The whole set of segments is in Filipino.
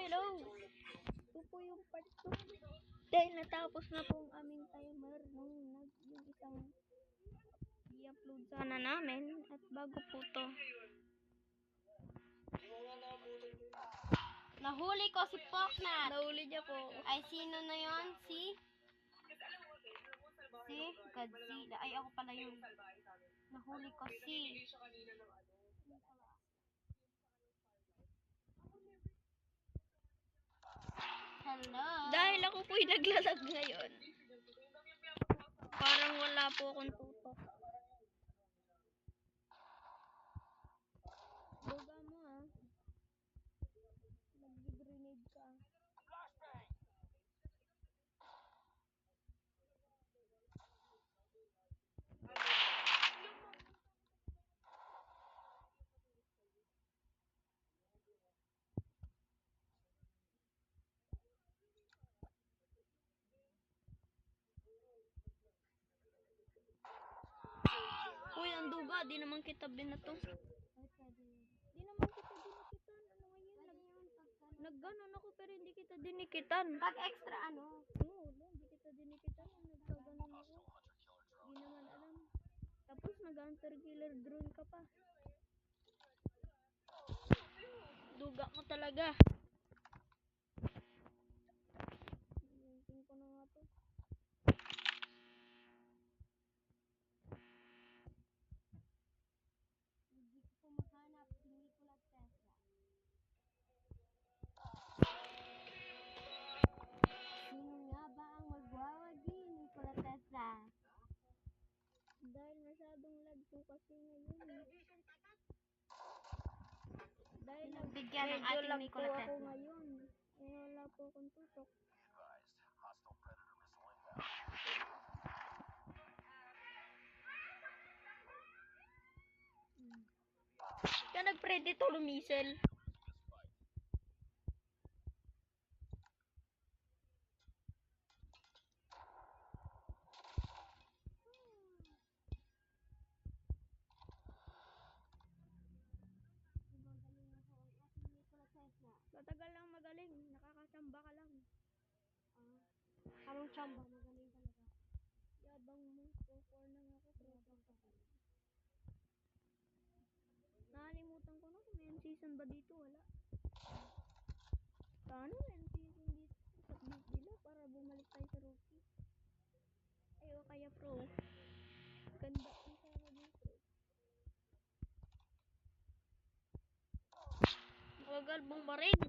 hello. Ito po yung part 2. Dahil natapos na po ang aming timer nung yung isang i-upload sana namin. At bago po to. Nahuli ko si Poknat. Nahuli niya po. Ay, sino na yon? Si Godzilla. Ay, ako pala yun. Nahuli ko si... Hello. Dahil ako po'y naglalag ngayon. Parang wala po akong tutok. Buga mo ah. Nag-grenade ka. Uy, ang duga. Di naman kita binato. Di naman kita dinikitan. Ano ngayon? Nagganon ako pero hindi kita dinikitan. Pag extra ano? Oo, hindi kita dinikitan. Nagkaganon ako. Di naman alam. Tapos nag-hunter killer drone ka pa. Duga mo talaga. Tingin ko na nga to. Hindi ko mahanap si Nikola Tesla. Sino nga ba ang magwawagi ni Nikola Tesla? Dahil masyadong lag po kasi ngayon. Dahil Bigyan ng medyo ating lag po Nikola ako Tesla. ngayon. Eh, wala po akong tutok. Kaya nag-predator missile. Matagal lang magaling. Nakakachamba ka lang. Anong chamba? Magaling talaga. Yabang mo. 4 na nga ako. Nakalimutan ko na kung may end season ba dito. Wala. Paano end season dito? Sa beat nila para bumalik tayo sa rookie. Ay, o kaya pro. Ganda ang sana dito. Bagal bumaril.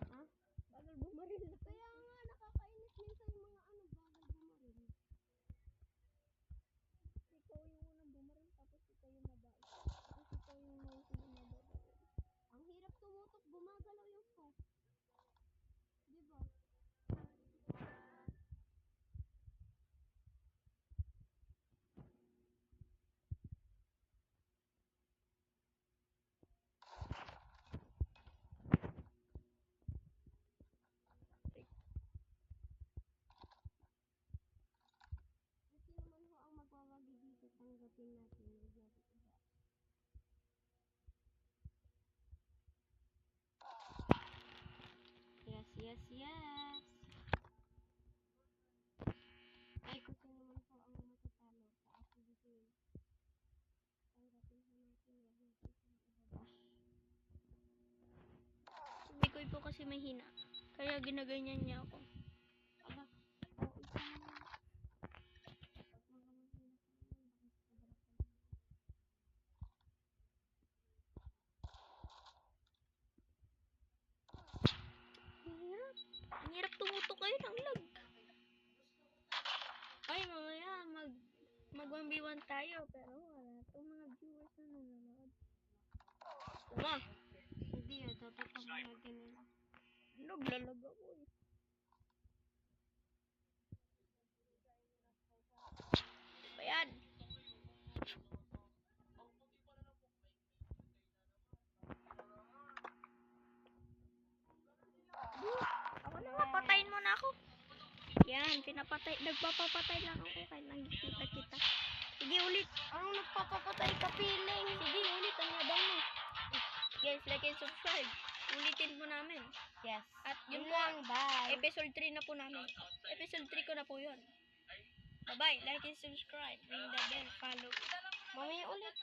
Ha? Bagal bumaril. Kaya nga, nakakainis minsan yung mga bagal bumaril. Ikaw yung unang bumaril tapos ikaw yung mabait. Tapos ikaw yung mabait. Ang hirap tumutok, gumagalaw yung phone. Diba? Kasi naman ho ang magwawagi dito, tanggapin natin. Huwag natin iba. Yes. Ay, kasi naman ho ang matatalo sa activity. Tanggapin ho natin, huwag natin ibabash. Hindi ko po kasi mahina. Kaya ginaganyan niya ako. Aba, Ang hirap tumutok kayo ng lag. Ay, mamaya mag 1v1 tayo. Pero wala itong mga viewers na nanonood. Tama. hindi dapat pamahagin nila. Naglalag ako eh. Ayan. Ako na nga, patayin mo na ako. Yan, nagpapapatay lang ako kahit nakikita kita. Sige, ulit. Anong nagpapapatay ka, piling? Sige, ulit. Ang yabang mo. Guys, like and subscribe. Ulitin po namin. Yes. At yun Yun po, lang, bye. episode 3 na po namin. Episode 3 ko na po yun. Bye-bye. Like and subscribe. Ring the bell. Follow. Mamaya ulit.